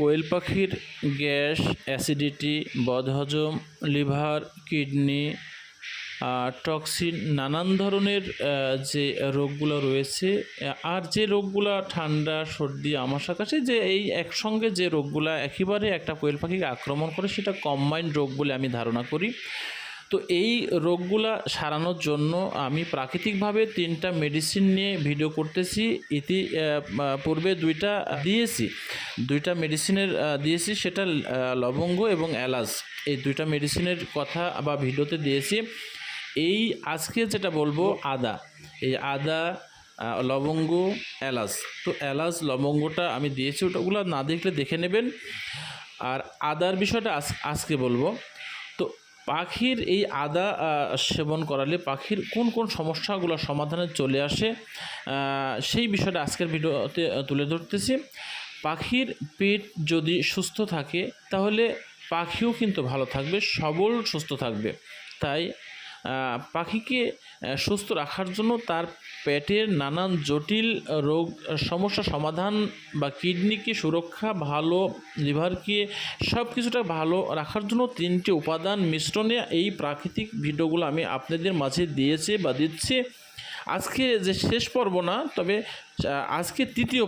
কোয়েল পাখির gas, acidity, বদহজম, liver, kidney, toxin, নানান ধরনের যে রোগগুলো রয়েছে, আর যে রোগগুলা ঠান্ডা, সর্দি, আমাশা, কাশি, যে এই একসঙ্গে যে রোগগুলা একেবারে একটা কোয়েল পাখিকে আক্রমণ করে সেটা কম্বাইন্ড রোগ বলে আমি ধারণা করি। তো এই রোগগুলা সারানোর জন্য আমি প্রাকৃতিকভাবে 3টা মেডিসিন নিয়ে ভিডিও করতেছি। পূর্বে 2টা দিয়েছি, 2টা মেডিসিনের দিয়েছি, সেটা লবঙ্গ এবং এলাচ, এই 2টা মেডিসিনের কথা বা ভিডিওতে দিয়েছি। এই আজকে যেটা বলবো আদা, এই আদা, লবঙ্গ, এলাচ। তো এলাচ লবঙ্গটা আমি দিয়েছি, ওটাগুলো না দেখলে দেখে নেবেন। আর আদার বিষয়টা আজকে বলবো। তো পাখির এই আদা সেবন করালে পাখির কোন কোন সমস্যাগুলো সমাধানে চলে আসে, সেই বিষয়টা আজকের ভিডিওতে তুলে ধরতেছি। পাখির পেট যদি সুস্থ থাকে তাহলে পাখিও কিন্তু ভালো থাকবে, সবল সুস্থ থাকবে। তাই পাখিকে সুস্থ রাখার জন্য তার পেটের নানান জটিল রোগ সমস্যা সমাধান বা কিডনিকে সুরক্ষা, ভালো লিভারকে সব কিছুটা ভালো রাখার জন্য 3টি উপাদান মিশ্রণে এই প্রাকৃতিক ভিডিওগুলো আমি আপনাদের মাঝে দিয়েছি বা দিচ্ছি। আজকে যে শেষ পর্ব না, তবে আজকে তৃতীয়